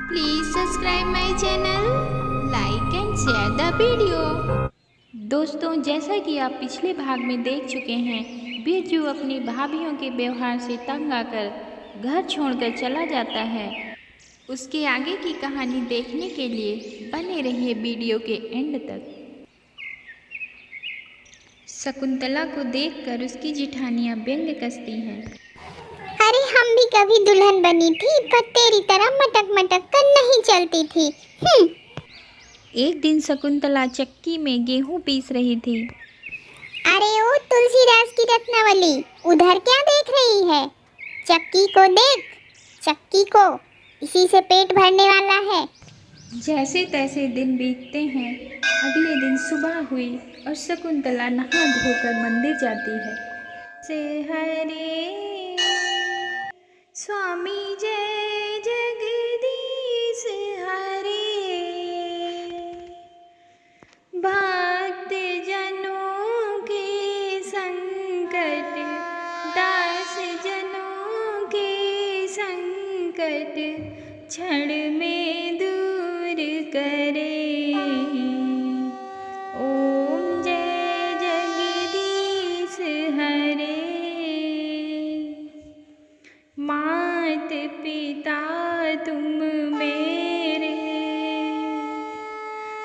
Please subscribe my channel, like and share the video। दोस्तों, जैसा कि आप पिछले भाग में देख चुके हैं, बिरजू अपनी भाभीयों के व्यवहार से तंग आकर घर छोड़कर चला जाता है। उसके आगे की कहानी देखने के लिए बने रहिए वीडियो के एंड तक। शकुंतला को देखकर उसकी जिठानियाँ व्यंग कसती हैं। अरे हम भी कभी दुल्हन बनी थी, पर तेरी तरह मटक मटक कर नहीं चलती थी। एक दिन शकुंतला चक्की में गेहूं पीस रही थी। अरे ओ तुलसीदास की रत्नावली, उधर क्या देख रही है? चक्की को देख, चक्की को, इसी से पेट भरने वाला है। जैसे तैसे दिन बीतते हैं। अगले दिन सुबह हुई और शकुंतला नहा धोकर मंदिर जाती है। से हरे स्वामी जय जगदीश हरे, भक्त जनों के संकट, दास जनों के संकट क्षण में दूर करे। ओम जय जगदीश हरे। मात पिता तुम मेरे,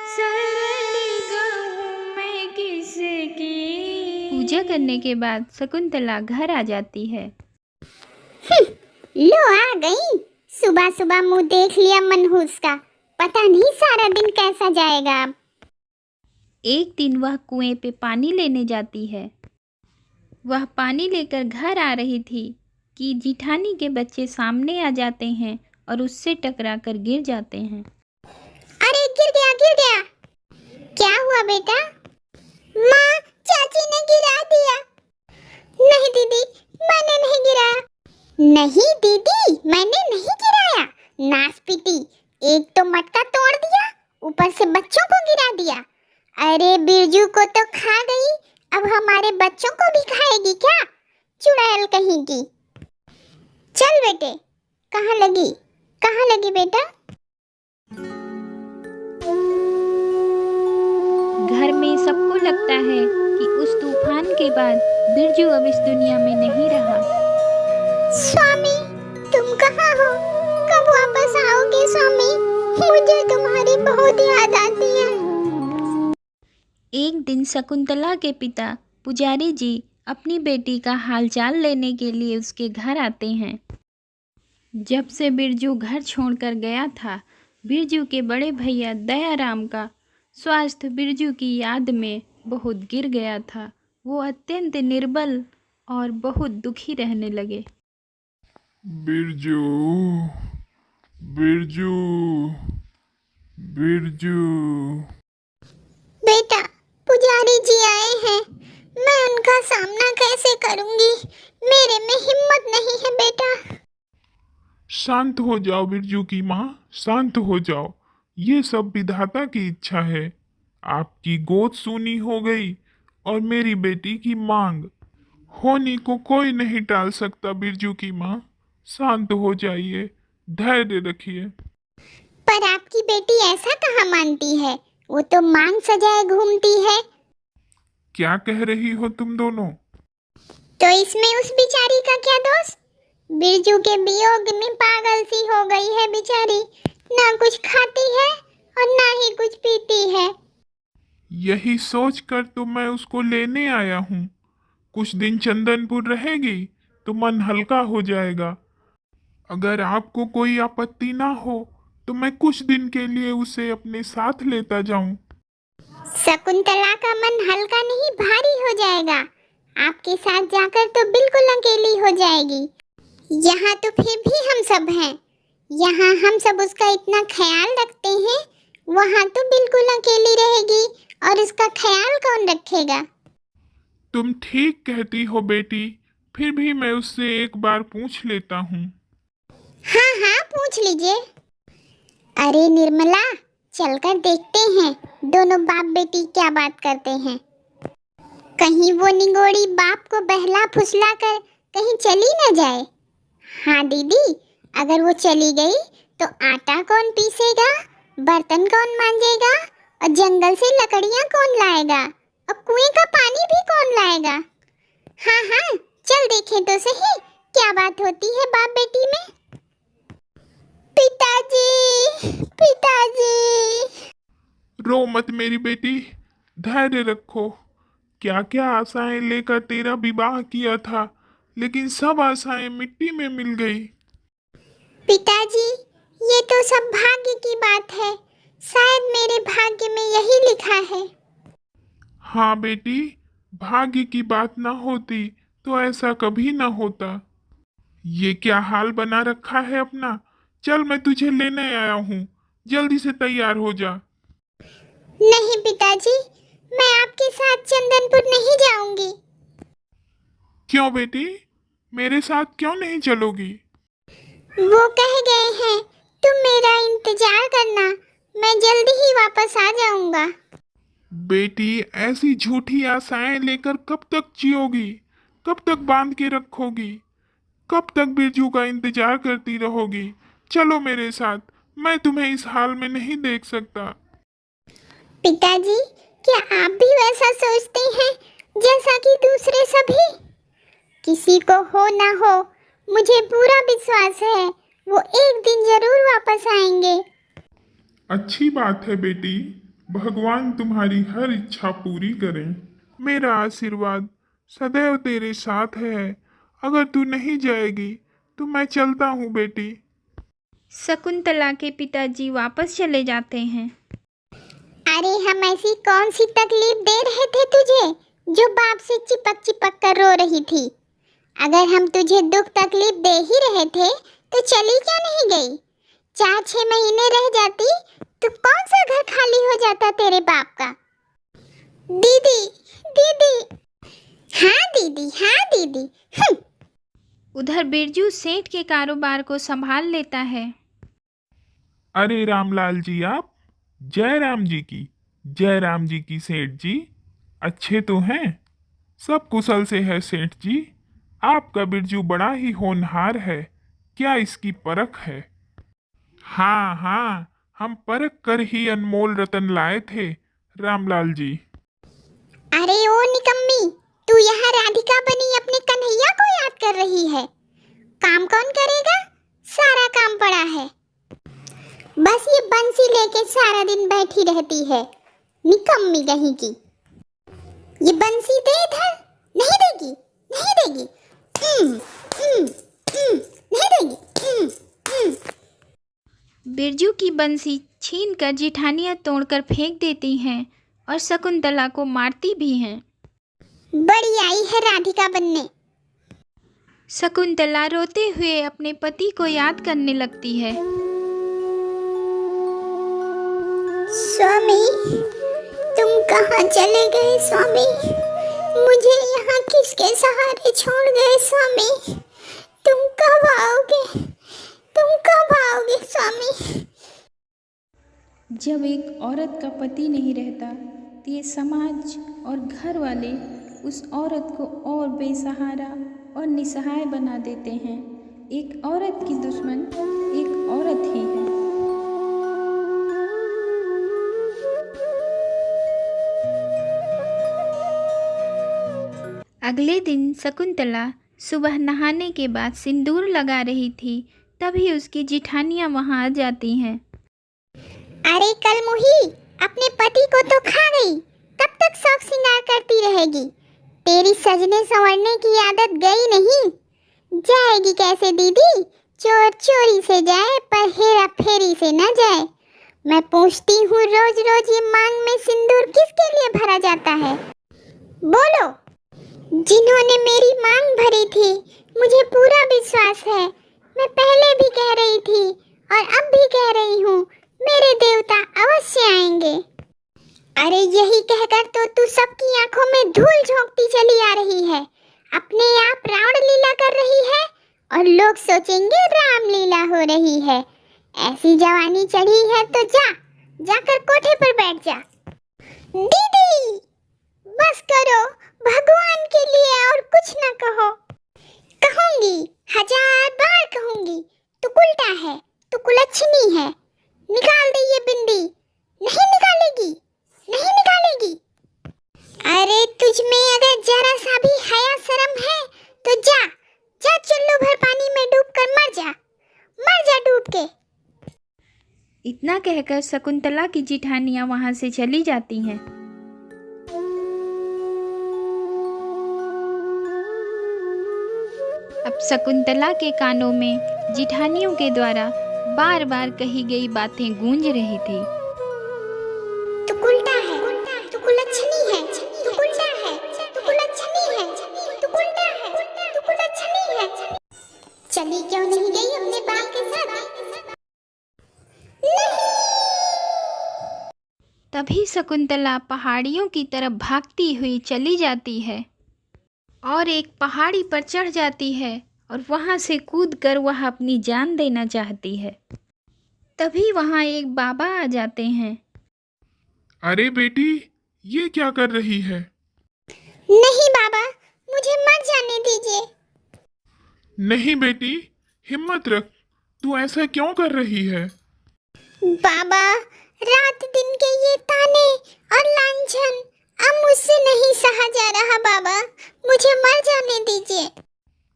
शरण गहूँ मैं किसकी। पूजा करने के बाद शकुंतला घर आ जाती है। लो आ गई। सुबह सुबह मुंह देख लिया मनहूस का, पता नहीं सारा दिन कैसा जाएगा अब। एक दिन वह कुएं पे पानी लेने जाती है। वह पानी लेकर घर आ रही थी कि जिठानी के बच्चे सामने आ जाते हैं और उससे टकराकर गिर जाते हैं। अरे गिर गया गिर गया। क्या हुआ बेटा? माँ, चाची ने गिरा दिया। नहीं दीदी, मैंने नहीं गिराया। नहीं दीदी, मैंने नहीं गिराया। नासपीटी, एक तो मटका तोड़ दिया, ऊपर से बच्चों को गिरा दिया। अरे बिरजू को तो खा गई, अब हमारे बच्चों को भी खाएगी क्या? चुड़ैल कहीं की। चल बेटे, कहाँ लगी बेटा? घर में सबको लगता है कि उस तूफान के बाद बिरजू अब इस दुनिया में नहीं रहा। स्वामी, तुम कहाँ हो? कब वापस आओगे स्वामी? मुझे तुम्हारी बहुत याद आती है। एक दिन शकुंतला के पिता पुजारी जी अपनी बेटी का हालचाल लेने के लिए उसके घर आते हैं। जब से बिरजू घर छोड़कर गया था, बिरजू के बड़े भैया दयाराम का स्वास्थ्य बिरजू की याद में बहुत गिर गया था। वो अत्यंत निर्बल और बहुत दुखी रहने लगे। बिरजू, बिरजू, बिरजू। बेटा, पुजारी जी आए हैं, मैं उनका सामना कैसे करूंगी? मेरे में हिम्मत नहीं है बेटा। शांत हो जाओ बिरजू की माँ, शांत हो जाओ। ये सब विधाता की इच्छा है। आपकी गोद सूनी हो गई और मेरी बेटी की मांग होनी को कोई नहीं टाल सकता। बिरजू की माँ, शांत हो जाइए, धैर्य रखिए। पर आपकी बेटी ऐसा कहाँ मानती है? वो तो मांग सजाए घूमती है। क्या कह रही हो तुम दोनों? तो इसमें उस बिचारी का क्या दोष? बिरजू के वियोग में पागल सी हो गई है बेचारी, ना कुछ खाती है और ना ही कुछ पीती है। यही सोचकर तो मैं उसको लेने आया हूँ। कुछ दिन चंदनपुर रहेगी तो मन हल्का हो जाएगा। अगर आपको कोई आपत्ति ना हो तो मैं कुछ दिन के लिए उसे अपने साथ लेता जाऊं। शकुंतला का मन हल्का नहीं भारी हो जाएगा। आपके साथ जाकर तो बिल्कुल अकेली हो जाएगी। यहाँ तो फिर भी हम सब हैं। यहाँ हम सब उसका इतना ख्याल रखते हैं, वहाँ तो बिल्कुल अकेली रहेगी और उसका ख्याल कौन रखेगा? तुम ठीक कहती हो बेटी, फिर भी मैं उससे एक बार पूछ लेता हूँ। हाँ हाँ, पूछ लीजिए। अरे निर्मला, चलकर देखते हैं दोनों बाप बेटी क्या बात करते हैं। कहीं वो निगोड़ी बाप को बहला फुसला कर कहीं चली न जाए। हाँ दीदी, अगर वो चली गई तो आटा कौन पीसेगा, बर्तन कौन मांजेगा और जंगल से लकड़ियां कौन लाएगा और कुएं का पानी भी कौन लाएगा? हाँ हाँ, चल देखें तो सही क्या बात होती है बाप बेटी में। पिताजी, पिताजी। रो मत मेरी बेटी, धैर्य रखो। क्या क्या आशाएं लेकर तेरा विवाह किया था, लेकिन सब आशाएं मिट्टी में मिल गई। पिताजी, ये तो सब भाग्य की बात है। शायद मेरे भाग्य में यही लिखा है। हाँ बेटी, भाग्य की बात ना होती तो ऐसा कभी ना होता। ये क्या हाल बना रखा है अपना। चल मैं तुझे लेने आया हूँ, जल्दी से तैयार हो जा। नहीं पिताजी, मैं आपके साथ चंदनपुर नहीं जाऊंगी। क्यों बेटी, मेरे साथ क्यों नहीं चलोगी? वो कह गए हैं तुम मेरा इंतजार करना, मैं जल्दी ही वापस आ जाऊंगा। बेटी, ऐसी झूठी आशाएं लेकर कब तक जियोगी, कब तक बांध के रखोगी, कब तक बिरजू का इंतजार करती रहोगी? चलो मेरे साथ, मैं तुम्हें इस हाल में नहीं देख सकता। पिताजी, क्या आप भी वैसा सोचते हैं जैसा कि दूसरे सभी? किसी को हो ना हो, मुझे पूरा विश्वास है वो एक दिन जरूर वापस आएंगे। अच्छी बात है बेटी, भगवान तुम्हारी हर इच्छा पूरी करें। मेरा आशीर्वाद सदैव तेरे साथ है। अगर तू नहीं जाएगी तो मैं चलता हूँ बेटी। शकुंतला के पिताजी वापस चले जाते हैं। अरे हम ऐसी कौन सी तकलीफ दे रहे थे तुझे जो बाप से चिपक चिपक कर रो रही थी? अगर हम तुझे दुख तकलीफ दे ही रहे थे तो चली क्या नहीं गई? 4-6 महीने रह जाती तो कौन सा घर खाली हो जाता तेरे बाप का? दीदी, दीदी। हाँ दीदी, हाँ दीदी। उधर बिरजू सेठ के कारोबार को संभाल लेता है। अरे रामलाल जी, आप? जय राम जी की, जय राम जी की सेठ जी। अच्छे तो हैं? सब कुशल से है सेठ जी। आपका बिरजू बड़ा ही होनहार है, क्या इसकी परख है? हाँ हाँ, हम परख कर ही अनमोल रतन लाए थे रामलाल जी। अरे ओ निकम्मी, तू यहाँ राधिका बनी अपने कन्हैया को याद कर रही है? काम कौन करेगा? सारा काम पड़ा है। बस ये बंसी लेके सारा दिन बैठी रहती है, निकम्मी कहीं की। ये बंसी दे इधर। नहीं देगी, नहीं देगी। नहीं देगी। बिरजू की बंसी छीनकर जिठानियाँ तोड़कर फेंक देती हैं और शकुंतला को मारती भी हैं। बड़ी आई है राधिका बनने। शकुंतला रोते हुए अपने पति को याद करने लगती है। स्वामी, तुम कहाँ चले गए स्वामी? मुझे यहाँ किसके सहारे छोड़ गए स्वामी? तुम कब आओगे? तुम कब आओगे स्वामी? जब एक औरत का पति नहीं रहता तो ये समाज और घर वाले उस औरत को और बेसहारा और निसहाय बना देते हैं। एक औरत की दुश्मन एक औरत ही है। अगले दिन शकुंतला सुबह नहाने के बाद सिंदूर लगा रही थी, तभी उसकी जिठानियाँ वहाँ आ जाती हैं। अरे कल मुही अपने पति को तो खा गई, कब तक शौक श्रृंगार करती रहेगी? तेरी सजने संवरने की आदत गई नहीं। जाएगी कैसे दीदी? चोर चोरी से जाए पर हेरा फेरी से न जाए। मैं पूछती हूँ रोज रोज ये मांग में सिंदूर किसके लिए भरा जाता है? बोलो। जिन्होंने मेरी मांग भरी थी, मुझे पूरा विश्वास है, मैं पहले भी कह रही थी और अब भी कह रही हूँ, मेरे देवता अवश्य आएंगे। अरे यही कहकर तो तू सबकी आंखों में धूल झोंकती चली आ रही है। अपने आप रावण लीला कर रही है और लोग सोचेंगे राम लीला हो रही है। ऐसी जवानी चढ़ी है तो जाकर कोठे पर बैठ जा। दीदी, बस करो, भगवान के लिए और कुछ न कहो। कहूंगी, 1000 बार कहूंगी, तू उल्टा है। तू कुलच्छनी है। निकाल दे ये बिंदी। नहीं निकालेगी, नहीं निकालेगी। अरे तुझ में अगर जरा सा भी हया शर्म है तो जा जा चुल्लू भर पानी में डूब कर मर जा डूब के। इतना कहकर शकुंतला की जिठानियाँ वहाँ से चली जाती हैं। अब शकुंतला के कानों में जिठानियों के द्वारा बार बार कही गई बातें गूंज रही थी। तू उल्टा है, तू कुलच्छनी है, तू उल्टा है, तू कुलच्छनी है, तू उल्टा है, तू कुलच्छनी है। चली क्यों नहीं गई अपने बाप के साथ? तभी शकुंतला पहाड़ियों की तरफ भागती हुई चली जाती है और एक पहाड़ी पर चढ़ जाती है और वहाँ से कूदकर वह अपनी जान देना चाहती है। तभी वहाँ एक बाबा आ जाते हैं। अरे बेटी, ये क्या कर रही है? नहीं बाबा, मुझे मर जाने दीजिए। नहीं बेटी, हिम्मत रख। तू ऐसा क्यों कर रही है? बाबा, रात दिन के ये ताने और लांछन अब मुझसे नहीं सहा जा रहा। बाबा, मुझे मर जाने दीजिए।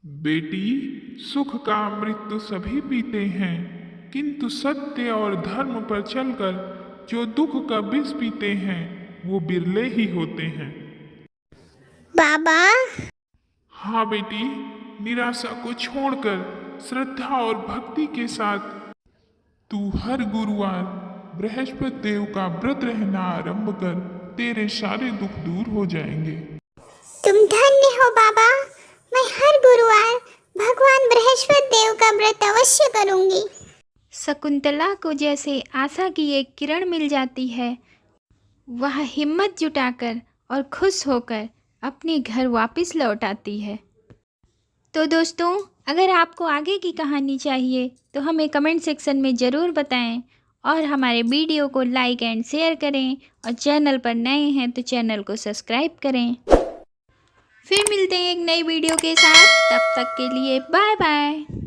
बेटी, सुख का अमृत तो सभी पीते हैं, किंतु सत्य और धर्म पर चलकर जो दुख का विष पीते हैं वो बिरले ही होते हैं। बाबा, हाँ बेटी, निराशा को छोड़कर श्रद्धा और भक्ति के साथ तू हर गुरुवार बृहस्पति देव का व्रत रहना आरंभ कर, तेरे सारे दुख दूर हो जाएंगे। तुम धन्य हो बाबा। मैं हर गुरुवार भगवान बृहस्पति देव का व्रत अवश्य करूंगी। शकुंतला को जैसे आशा की एक किरण मिल जाती है, वह हिम्मत जुटाकर और खुश होकर अपने घर वापस लौट आती है। तो दोस्तों, अगर आपको आगे की कहानी चाहिए तो हमें कमेंट सेक्शन में ज़रूर बताएं और हमारे वीडियो को लाइक एंड शेयर करें और चैनल पर नए हैं तो चैनल को सब्सक्राइब करें। फिर मिलते हैं एक नई वीडियो के साथ। तब तक के लिए बाय बाय।